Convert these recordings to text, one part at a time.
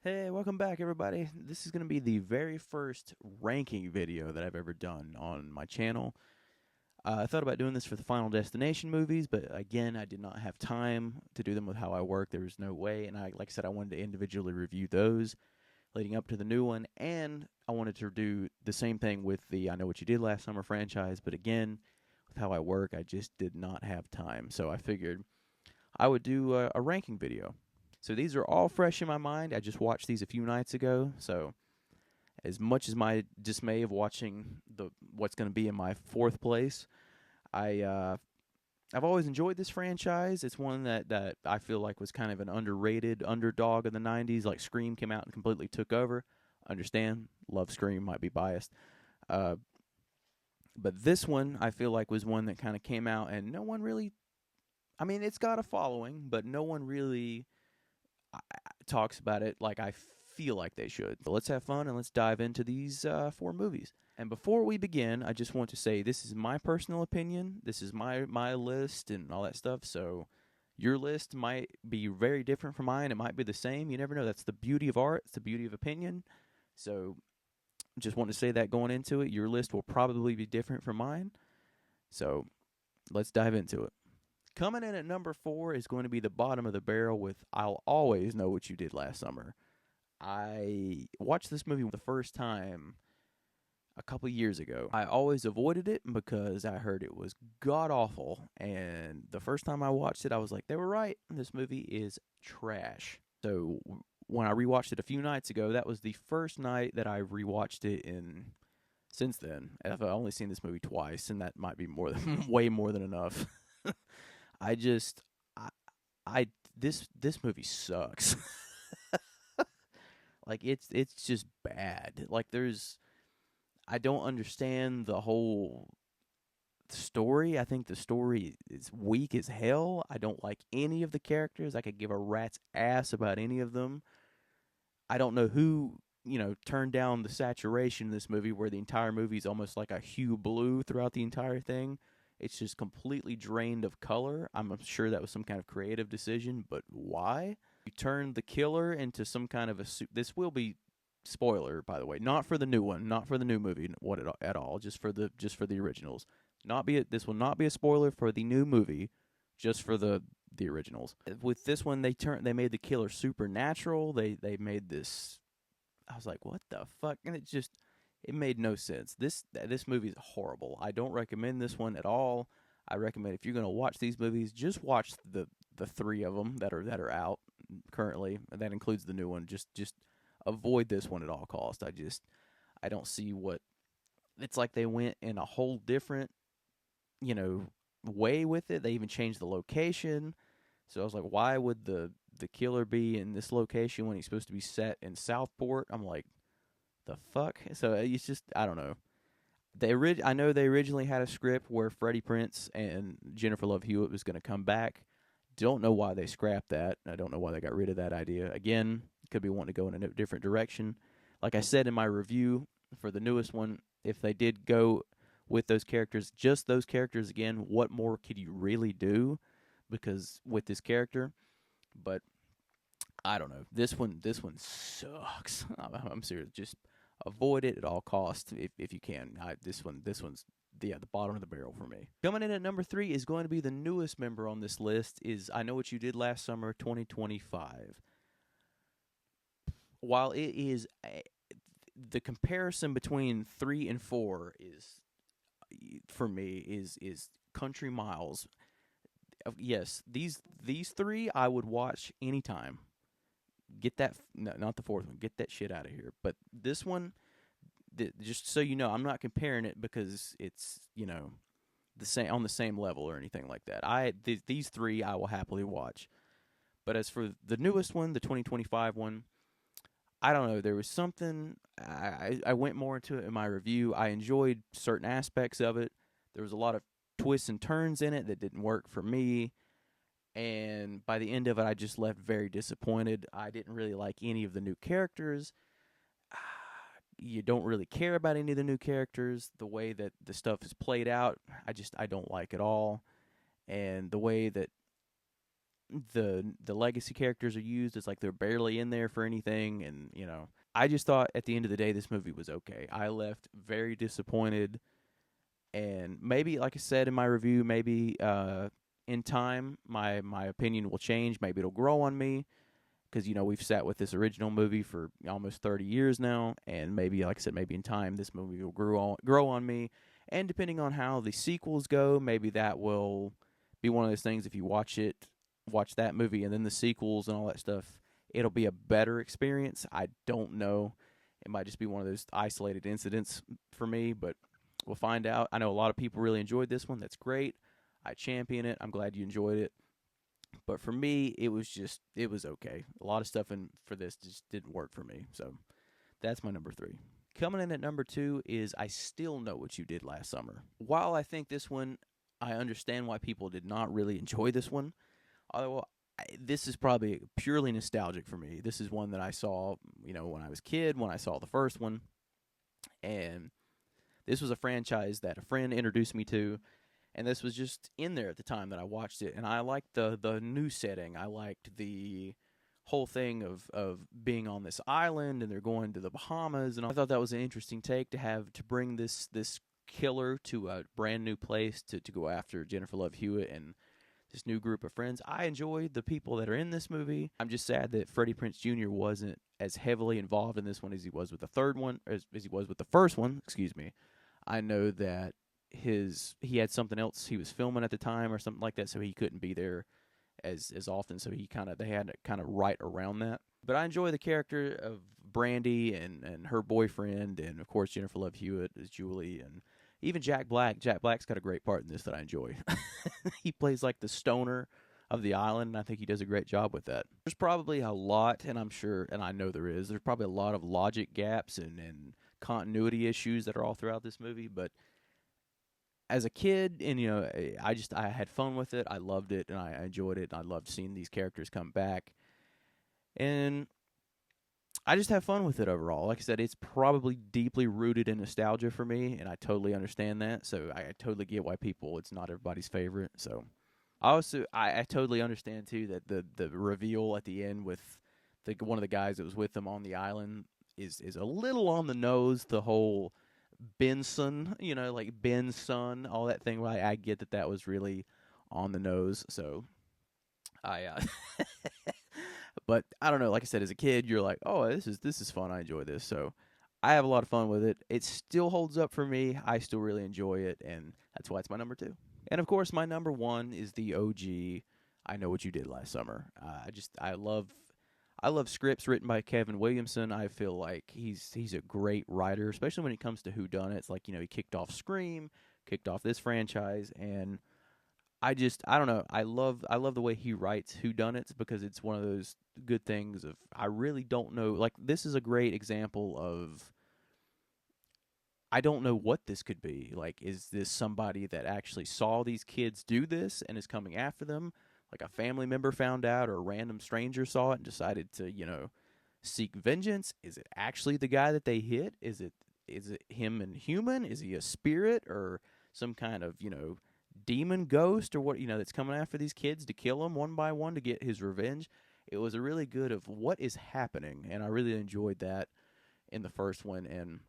Hey, welcome back, everybody. This is going to be the very first ranking video that I've ever done on my channel. I thought about doing this for the Final Destination movies, but again, I did not have time to do them with how I work. There was no way, and like I said, I wanted to individually review those leading up to the new one, and I wanted to do the same thing with the I Know What You Did Last Summer franchise, but again, with how I work, I just did not have time. So I figured I would do a ranking video. So these are all fresh in my mind. I just watched these a few nights ago. So as much as my dismay of watching the what's going to be in my fourth place, I I've always enjoyed this franchise. It's one that I feel like was kind of an underrated underdog of the '90s. Like Scream came out and completely took over. Understand? Love Scream. Might be biased. Uh, but this one I feel like was one that kind of came out and no one really. I mean, it's got a following, but no one really talks about it like I feel like they should. So let's have fun and let's dive into these four movies. And before we begin, I just want to say this is my personal opinion. This is my list and all that stuff. So your list might be very different from mine. It might be the same. You never know. That's the beauty of art. It's the beauty of opinion. So just want to say that going into it, your list will probably be different from mine. So let's dive into it. Coming in at number four is going to be the bottom of the barrel with I'll Always Know What You Did Last Summer. I watched this movie the first time a couple years ago. I always avoided it because I heard it was god awful. And the first time I watched it, I was like, they were right. This movie is trash. So when I rewatched it a few nights ago, that was the first night that I rewatched it in. Since then, I've only seen this movie twice, and that might be more than way more than enough. I just, I, I this movie sucks. Like it's just bad. Like I don't understand the whole story. I think the story is weak as hell. I don't like any of the characters. I could give a rat's ass about any of them. I don't know who, turned down the saturation in this movie where the entire movie is almost like a hue blue throughout the entire thing. It's just completely drained of color. I'm sure that was some kind of creative decision, but why? You turned the killer into some kind of a this will be spoiler, by the way, not for the new one, not for the new movie what at all, just for the originals. Not be this will not be a spoiler for the new movie, just for the originals. With this one, they made the killer supernatural. They made this. I was like, what the fuck? And it made no sense. This movie is horrible. I don't recommend this one at all. I recommend if you're gonna watch these movies, just watch the three of them that are out currently. That includes the new one. Just avoid this one at all costs. I don't see what it's like. They went in a whole different you know way with it. They even changed the location. So I was like, why would the killer be in this location when he's supposed to be set in Southport? I'm like, the fuck. So it's just I don't know. I know they originally had a script where Freddie Prinze and Jennifer Love Hewitt was going to come back. Don't know why they scrapped that. I don't know why they got rid of that idea. Again, could be wanting to go in a different direction. Like I said in my review for the newest one, if they did go with those characters, just those characters again, what more could you really do? Because with this character, but I don't know. This one sucks. I'm serious. Just avoid it at all costs if you can. This one's the bottom of the barrel for me. Coming in at number three is going to be the newest member on this list. Is I Know What You Did Last Summer 2025. While it is the comparison between three and four is for me is country miles. Yes, these three I would watch anytime. Get that no, not the fourth one. Get that shit out of here. But this one, just so you know, I'm not comparing it because it's the same on the same level or anything like that. These three I will happily watch. But as for the newest one, the 2025 one, I don't know. There was something I went more into it in my review. I enjoyed certain aspects of it. There was a lot of twists and turns in it that didn't work for me. And by the end of it, I just left very disappointed. I didn't really like any of the new characters. You don't really care about any of the new characters. The way that the stuff is played out, I don't like at all. And the way that the legacy characters are used. It's like they're barely in there for anything, and I just thought at the end of the day this movie was okay. I left very disappointed, and maybe, like I said in my review, maybe in time my opinion will change. Maybe it'll grow on me, because we've sat with this original movie for almost 30 years now, and maybe, like I said, maybe in time this movie will grow on me. And depending on how the sequels go, maybe that will be one of those things. If you watch that movie and then the sequels and all that stuff, it'll be a better experience. I don't know. It might just be one of those isolated incidents for me, but we'll find out. I know a lot of people really enjoyed this one. That's great. I champion it. I'm glad you enjoyed it. But for me, it was okay. A lot of stuff for this just didn't work for me. So that's my number 3. Coming in at number 2 is I Still Know What You Did Last Summer. While I think this one, I understand why people did not really enjoy this one. Although this is probably purely nostalgic for me. This is one that I saw, when I was a kid, when I saw the first one. And this was a franchise that a friend introduced me to. And this was just in there at the time that I watched it. And I liked the new setting. I liked the whole thing of being on this island, and they're going to the Bahamas. And I thought that was an interesting take to bring this killer to a brand new place to go after Jennifer Love Hewitt and this new group of friends. I enjoyed the people that are in this movie. I'm just sad that Freddie Prinze Jr. wasn't as heavily involved in this one as he was with the third one, as he was with the first one. Excuse me. I know that he had something else he was filming at the time or something like that, so he couldn't be there as often. So they had to kind of write around that. But I enjoy the character of Brandy and her boyfriend, and of course Jennifer Love Hewitt as Julie, and even Jack Black. Jack Black's got a great part in this that I enjoy. He plays like the stoner of the island, and I think he does a great job with that. There's probably a lot, and I'm sure, and I know there's probably a lot of logic gaps and continuity issues that are all throughout this movie, but as a kid, and I had fun with it. I loved it, and I enjoyed it. And I loved seeing these characters come back, and I just have fun with it overall. Like I said, it's probably deeply rooted in nostalgia for me, and I totally understand that. So I totally get why it's not everybody's favorite. So I totally understand too that the reveal at the end with one of the guys that was with them on the island is a little on the nose. The whole Benson, like Ben's son, all that thing. I get that was really on the nose. So but I don't know. Like I said, as a kid, you're like, oh, this is fun. I enjoy this. So I have a lot of fun with it. It still holds up for me. I still really enjoy it, and that's why it's my number 2. And of course, my number 1 is the OG. I Know What You Did Last Summer. I love scripts written by Kevin Williamson. I feel like he's a great writer, especially when it comes to whodunits. Like, he kicked off Scream, kicked off this franchise, and I don't know. I love the way he writes whodunits, because it's one of those good things of, I really don't know. Like, this is a great example of, I don't know what this could be. Like, is this somebody that actually saw these kids do this and is coming after them? Like, a family member found out, or a random stranger saw it and decided to, seek vengeance? Is it actually the guy that they hit? Is it him and human? Is he a spirit or some kind of, demon ghost or what, that's coming after these kids to kill them one by one to get his revenge? It was a really good of what is happening, and I really enjoyed that in the first one. And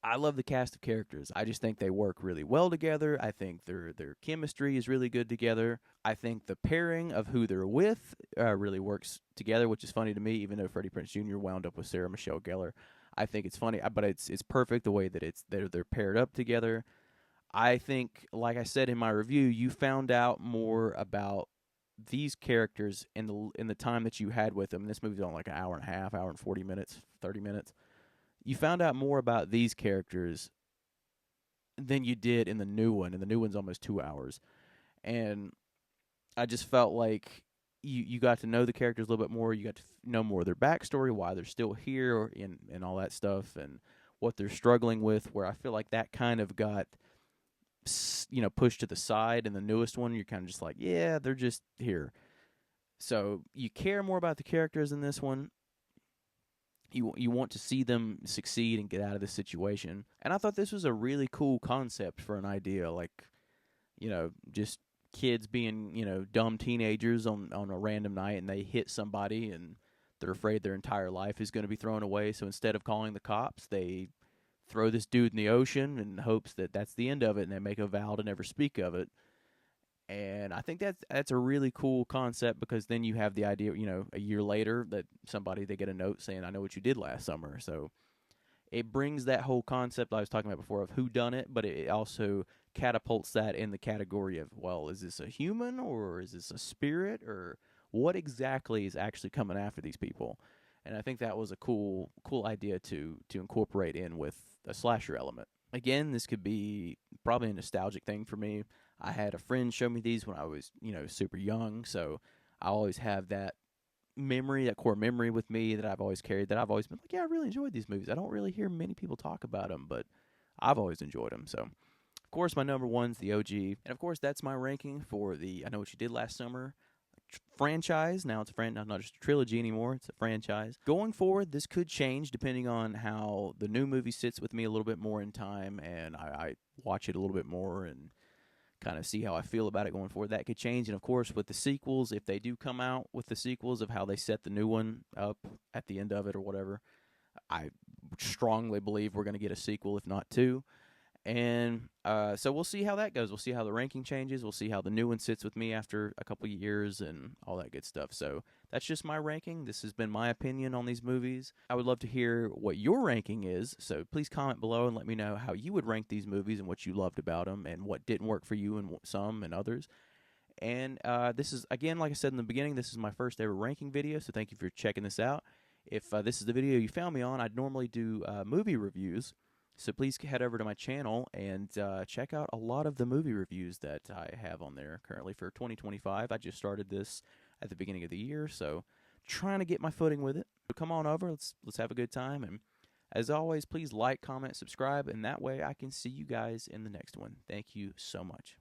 I love the cast of characters. I just think they work really well together. I think their chemistry is really good together. I think the pairing of who they're with really works together, which is funny to me, even though Freddie Prinze Jr. wound up with Sarah Michelle Gellar. I think it's funny, but it's perfect the way that they're paired up together. I think, like I said in my review, you found out more about these characters in the time that you had with them. And this movie's on like an hour and a half, hour and 40 minutes, 30 minutes. You found out more about these characters than you did in the new one, and the new one's almost 2 hours. And I just felt like you got to know the characters a little bit more. You got to know more of their backstory, why they're still here, and all that stuff, and what they're struggling with, where I feel like that kind of got pushed to the side in the newest one. You're kind of just like, yeah, they're just here. So you care more about the characters in this one. You want to see them succeed and get out of this situation. And I thought this was a really cool concept for an idea. Like, just kids being, dumb teenagers on a random night, and they hit somebody, and they're afraid their entire life is going to be thrown away. So instead of calling the cops, they throw this dude in the ocean in hopes that that's the end of it, and they make a vow to never speak of it. And I think that's a really cool concept, because then you have the idea, a year later, that they get a note saying, "I know what you did last summer." So it brings that whole concept I was talking about before of who done it, but it also catapults that in the category of, well, is this a human, or is this a spirit, or what exactly is actually coming after these people? And I think that was a cool idea to incorporate in with a slasher element. Again, this could be probably a nostalgic thing for me. I had a friend show me these when I was, super young, so I always have that memory, that core memory with me that I've always carried, that I've always been like, yeah, I really enjoyed these movies. I don't really hear many people talk about them, but I've always enjoyed them. So, of course, my number one's the OG. And, of course, that's my ranking for the I Know What You Did Last Summer franchise. Now it's not just a trilogy anymore, it's a franchise. Going forward, this could change depending on how the new movie sits with me a little bit more in time, and I watch it a little bit more and kind of see how I feel about it going forward. That could change. And of course, with the sequels, if they do come out with the sequels of how they set the new one up at the end of it or whatever, I strongly believe we're going to get a sequel, if not two. And so we'll see how that goes. We'll see how the ranking changes. We'll see how the new one sits with me after a couple years and all that good stuff. So that's just my ranking. This has been my opinion on these movies. I would love to hear what your ranking is. So please comment below and let me know how you would rank these movies and what you loved about them and what didn't work for you and some and others. And this is, again, like I said in the beginning, this is my first ever ranking video. So thank you for checking this out. If this is the video you found me on, I'd normally do movie reviews. So please head over to my channel and check out a lot of the movie reviews that I have on there currently for 2025. I just started this at the beginning of the year, so trying to get my footing with it. So come on over, let's have a good time. And as always, please like, comment, subscribe, and that way I can see you guys in the next one. Thank you so much.